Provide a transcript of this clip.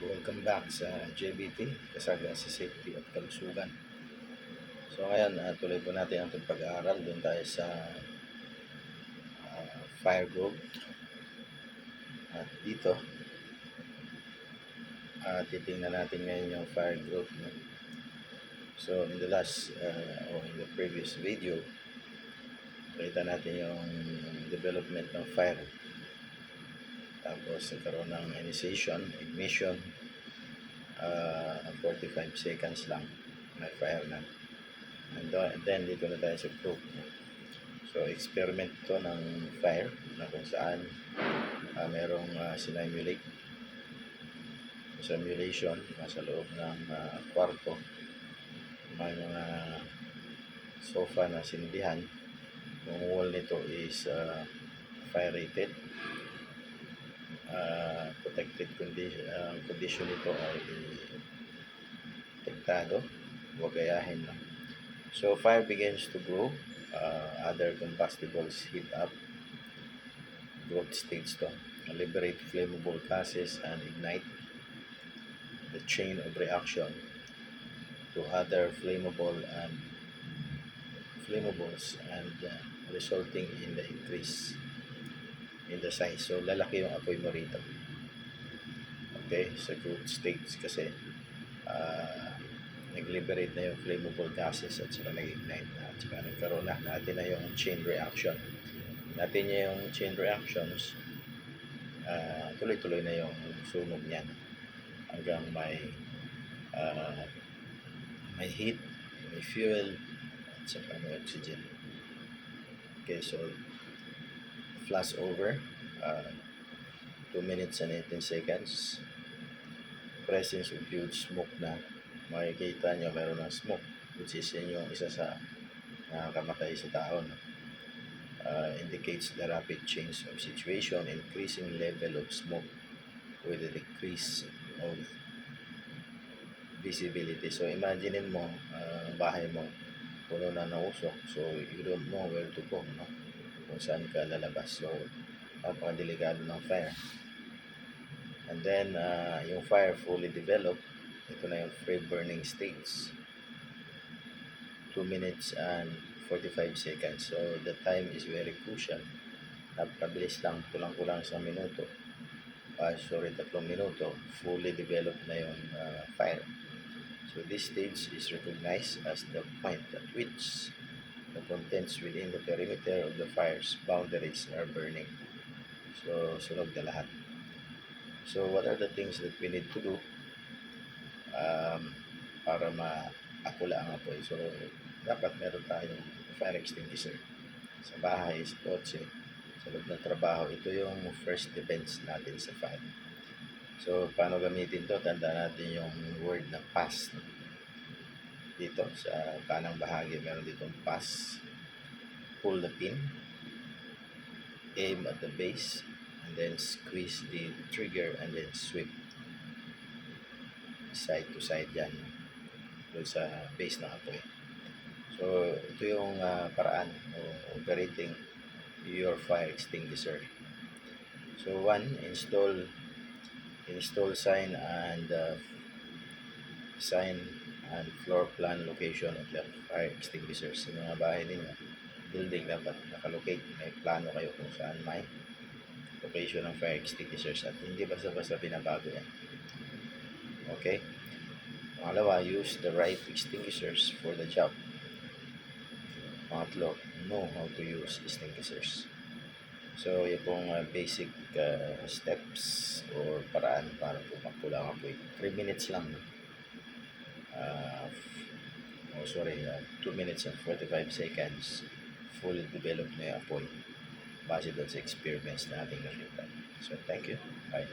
Welcome back sa JBT, Kasaga sa Safety at Kalusugan. So ngayon, tuloy po natin ang ating pag-aaral. Doon tayo sa fire group. At dito, titingnan natin ngayon yung fire group. No? So in the in the previous video, nakita natin yung development ng fire. Tapos nagkaroon ng initiation, ignition, 45 seconds lang, may fire na. And then dito na tayo sa group. So experiment to ng fire na kung saan merong simulation nasa loob ng kwarto. May mga sofa na sindihan. Yung wall nito is fire rated. Protected condition nito ay protektado, huwag gayahin lang. So fire begins to grow, other combustibles heat up, growth stage to, liberate flammable gases and ignite the chain of reaction to other flammables and resulting in the increase in the size. So lalaki yung apoy mo rito. Okay, sa growth stage kasi nag-liberate na yung flammable gases at saka nag-ignite na at saka nagkaroon na natin na yung chain reaction. Natin niya yung chain reactions, tuloy-tuloy na yung sunog niyan hanggang may heat, may fuel at saka may oxygen. Okay, so flash over, 2 minutes and 18 seconds. Presence of huge smoke na. Makikita nyo meron ng smoke, which is yun yung isa sa nakakamatay sa tao. No? Indicates the rapid change of situation, increasing level of smoke with a decrease of visibility. So imagine mo, bahay mo puno na usok, so you don't know where to go, no? Kung saan ka lalabas. So napakadelikado ng fire. And then yung fire fully developed, ito na yung free burning stage, 2 minutes and 45 seconds. So the time is very crucial. Napakabilis lang, kulang-kulang sa minuto, 3 minuto, fully developed na yung fire. So this stage is recognized as the point at which the contents within the perimeter of the fire's boundaries are burning. So sunog na lahat. So what are the things that we need to do para maapula ang apoy? So dapat meron tayong fire extinguisher sa bahay, sa kotse, sa loob ng trabaho. Ito yung first defense natin sa fire. So paano gamitin to? Tanda natin yung word na pass. Dito sa kanang bahagi meron ditong pass. Pull the pin, aim at the base, and then squeeze the trigger and then sweep side to side yan doon sa base ng apoy. So ito yung paraan o operating your fire extinguisher. So install sign and floor plan location of the fire extinguishers. Sa mga bahay ninyo, building, dapat nakalocate, may plano kayo kung saan may location ng fire extinguishers at hindi basta-basta binabago yan. Okay? Pangalawa, use the right extinguishers for the job. Pangatlo, know how to use extinguishers. So, yung pong basic steps or paraan para pumakpula ang apoy. 3 minutes lang. 2 minutes and 45 seconds. Fully developed na yung apoy. Base doon sa experience na ating nakita. So, thank you. Bye.